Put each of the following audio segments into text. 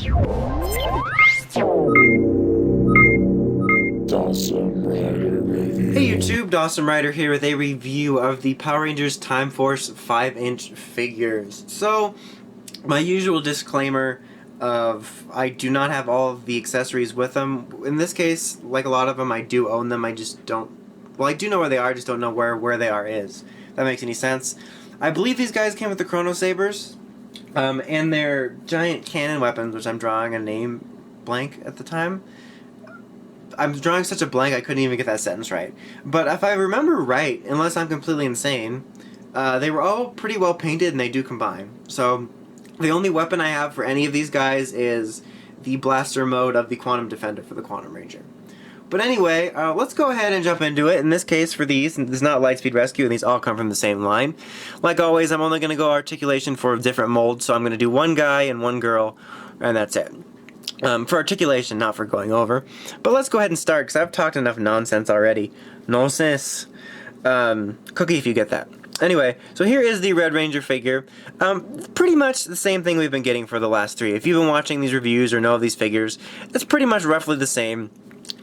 Hey YouTube, Dawson Rider here with a review of the Power Rangers Time Force 5-inch figures. So, my usual disclaimer of I do not have all of the accessories with them. In this case, like a lot of them, I do own them, I just don't... Well, I do know where they are, I just don't know where they are is. If that makes any sense. I believe these guys came with the Chrono Sabers, and their giant cannon weapons, which I'm drawing a name blank at the time. I'm drawing such a blank I couldn't even get that sentence right. But if I remember right, unless I'm completely insane, they were all pretty well painted and they do combine. So the only weapon I have for any of these guys is the blaster mode of the Quantum Defender for the Quantum Ranger. But anyway, let's go ahead and jump into it. In this case, for these, this is not Lightspeed Rescue, and these all come from the same line. Like always, I'm only going to go articulation for different molds, so I'm going to do one guy and one girl, and that's it. For articulation, not for going over. But let's go ahead and start, because I've talked enough nonsense already. Nonsense. Cookie if you get that. Anyway, so here is the Red Ranger figure. Pretty much the same thing we've been getting for the last three. If you've been watching these reviews or know of these figures, it's pretty much roughly the same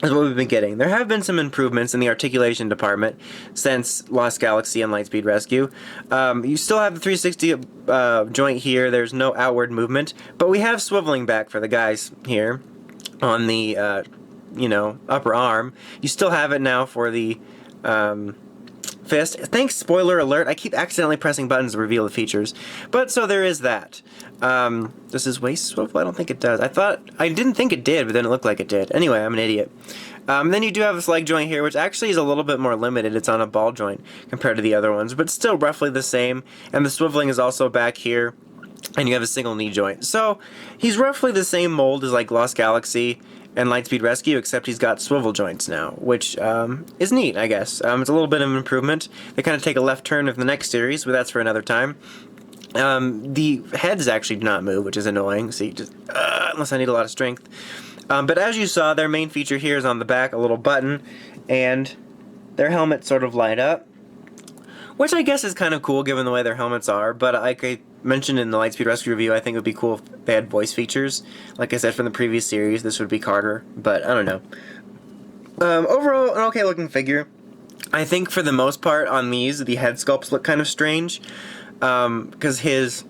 as what we've been getting. There have been some improvements in the articulation department since Lost Galaxy and Lightspeed Rescue. You still have the 360 joint here. There's no outward movement, but we have swiveling back for the guys here on the upper arm. You still have it now for the fist. Thanks, spoiler alert. I keep accidentally pressing buttons to reveal the features. But so there is that. Does his waist swivel? I don't think it does. I didn't think it did, but then it looked like it did. Anyway, I'm an idiot. Then you do have this leg joint here, which actually is a little bit more limited. It's on a ball joint compared to the other ones, but still roughly the same. And the swiveling is also back here, and you have a single knee joint. So he's roughly the same mold as like Lost Galaxy and Lightspeed Rescue, except he's got swivel joints now, which is neat, I guess. It's a little bit of an improvement. They kind of take a left turn of the next series, but that's for another time. The heads actually do not move, which is annoying, so you just, unless I need a lot of strength. But as you saw, their main feature here is on the back, a little button, and their helmets sort of light up, which I guess is kind of cool given the way their helmets are, but like I mentioned in the Lightspeed Rescue review, I think it would be cool if they had voice features. Like I said from the previous series, this would be Carter, but I don't know. Overall, an okay looking figure. I think for the most part on these, the head sculpts look kind of strange, because his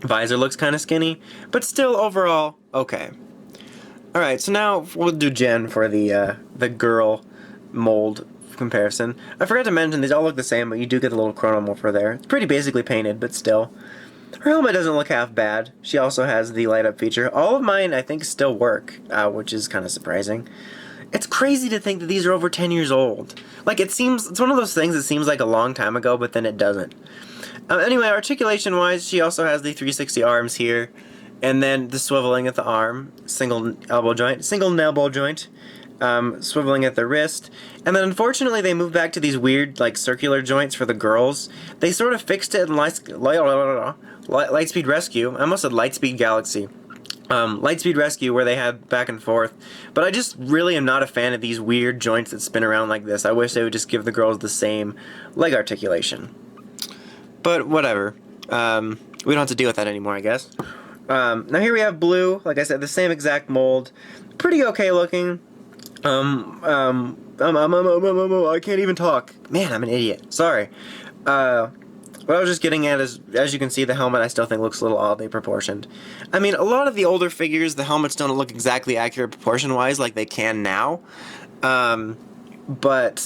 visor looks kind of skinny, but still overall okay. Alright, so now we'll do Jen for the girl mold comparison. I forgot to mention these all look the same, but you do get the little chrono morpher there. It's pretty basically painted, but still. Her helmet doesn't look half bad. She also has the light up feature. All of mine I think still work, which is kind of surprising. It's crazy to think that these are over 10 years old. Like it's one of those things that seems like a long time ago, but then it doesn't. Anyway, articulation wise, she also has the 360 arms here, and then the swiveling at the arm, single elbow joint, swiveling at the wrist, and then unfortunately they moved back to these weird like circular joints for the girls. They sort of fixed it in Lightspeed Rescue. I almost said Lightspeed Galaxy. Lightspeed Rescue, where they had back and forth, but I just really am not a fan of these weird joints that spin around like this. I wish they would just give the girls the same leg articulation. But whatever. We don't have to deal with that anymore, I guess. Now here we have Blue. Like I said, the same exact mold. Pretty okay looking. I can't even talk. Man, I'm an idiot. Sorry. What I was just getting at is, as you can see, the helmet I still think looks a little oddly proportioned. I mean, a lot of the older figures, the helmets don't look exactly accurate proportion-wise like they can now. But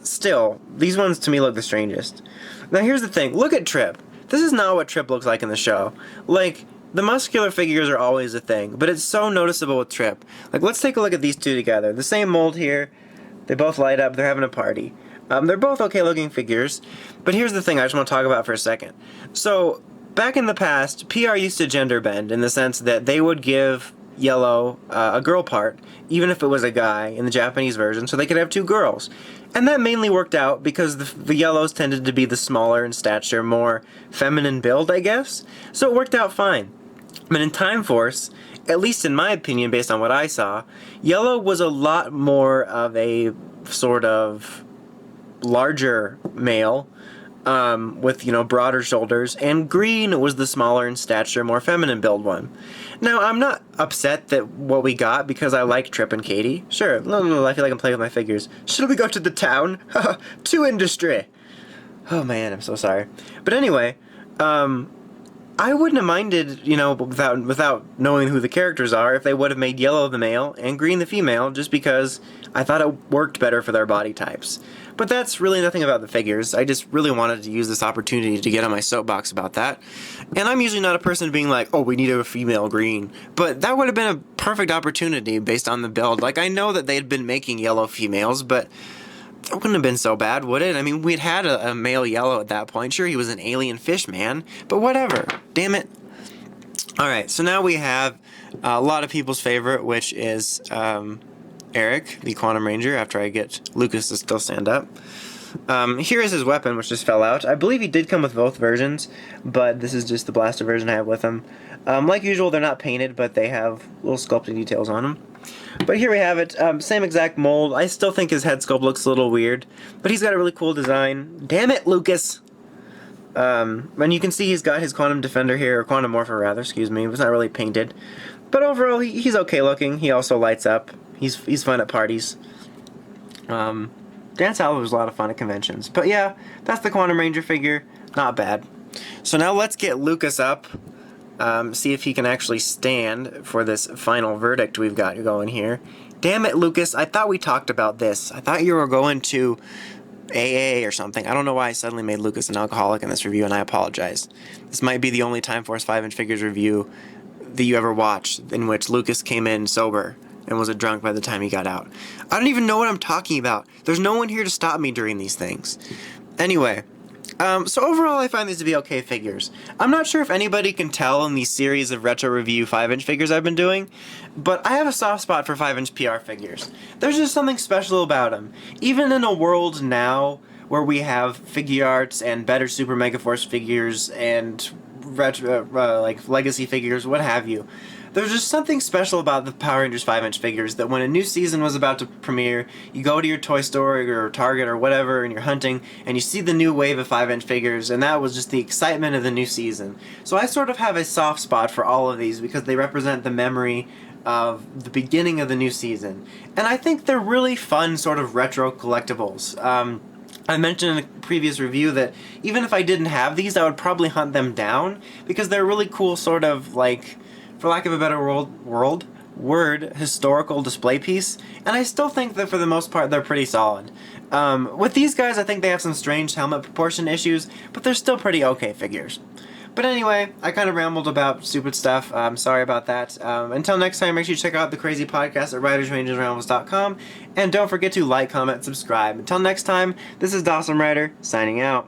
still, these ones to me look the strangest. Now here's the thing, look at Trip. This is not what Trip looks like in the show. Like, the muscular figures are always a thing, but it's so noticeable with Trip. Like, let's take a look at these two together. The same mold here, they both light up, they're having a party. They're both okay looking figures, but here's the thing I just want to talk about for a second. So, back in the past, PR used to gender bend in the sense that they would give Yellow a girl part, even if it was a guy in the Japanese version, so they could have two girls. And that mainly worked out because the Yellows tended to be the smaller in stature, more feminine build, I guess. So it worked out fine. But in Time Force, at least in my opinion, based on what I saw, Yellow was a lot more of a sort of larger male, with, broader shoulders, and Green was the smaller in stature, more feminine build one. Now, I'm not upset that what we got, because I like Trip and Katie. Sure, I feel like I'm playing with my figures. Should we go to the town? To industry! Oh man, I'm so sorry. But anyway, I wouldn't have minded, without knowing who the characters are, if they would have made Yellow the male and Green the female, just because I thought it worked better for their body types. But that's really nothing about the figures. I just really wanted to use this opportunity to get on my soapbox about that. And I'm usually not a person being like, oh, we need a female Green. But that would have been a perfect opportunity based on the build. Like, I know that they had been making Yellow females, but that wouldn't have been so bad, would it? I mean, we'd had a male Yellow at that point. Sure, he was an alien fish man, but whatever. Damn it. Alright, so now we have a lot of people's favorite, which is Eric, the Quantum Ranger, after I get Lucas to still stand up. Here is his weapon, which just fell out. I believe he did come with both versions, but this is just the blaster version I have with him. Like usual, they're not painted, but they have little sculpting details on them. But here we have it, same exact mold. I still think his head sculpt looks a little weird, but he's got a really cool design. Damn it, Lucas! And you can see he's got his Quantum Defender here, or Quantum Morpher rather, excuse me. It's not really painted. But overall, he's okay looking. He also lights up. He's fun at parties. Dan Salvo was a lot of fun at conventions. But yeah, that's the Quantum Ranger figure. Not bad. So now let's get Lucas up. See if he can actually stand for this final verdict we've got going here. Damn it, Lucas. I thought we talked about this. I thought you were going to AA or something. I don't know why I suddenly made Lucas an alcoholic in this review, and I apologize. This might be the only Time Force 5-inch figures review that you ever watched in which Lucas came in sober and was a drunk by the time he got out. I don't even know what I'm talking about. There's no one here to stop me during these things. Anyway, so overall I find these to be okay figures. I'm not sure if anybody can tell in these series of retro review 5-inch figures I've been doing, but I have a soft spot for 5-inch PR figures. There's just something special about them. Even in a world now where we have Figuarts and better Super Megaforce figures and retro, like legacy figures, what have you. There's just something special about the Power Rangers 5-inch figures that when a new season was about to premiere, you go to your toy store or Target or whatever and you're hunting and you see the new wave of 5-inch figures, and that was just the excitement of the new season. So I sort of have a soft spot for all of these because they represent the memory of the beginning of the new season. And I think they're really fun sort of retro collectibles. I mentioned in a previous review that even if I didn't have these, I would probably hunt them down because they're really cool sort of like, for lack of a better word, historical display piece, and I still think that for the most part they're pretty solid. With these guys, I think they have some strange helmet proportion issues, but they're still pretty okay figures. But anyway, I kind of rambled about stupid stuff. Sorry about that. Until next time, make sure you check out the Crazy Podcast at writersrangersrambles.com, and don't forget to like, comment, subscribe. Until next time, this is Dawson Ryder, signing out.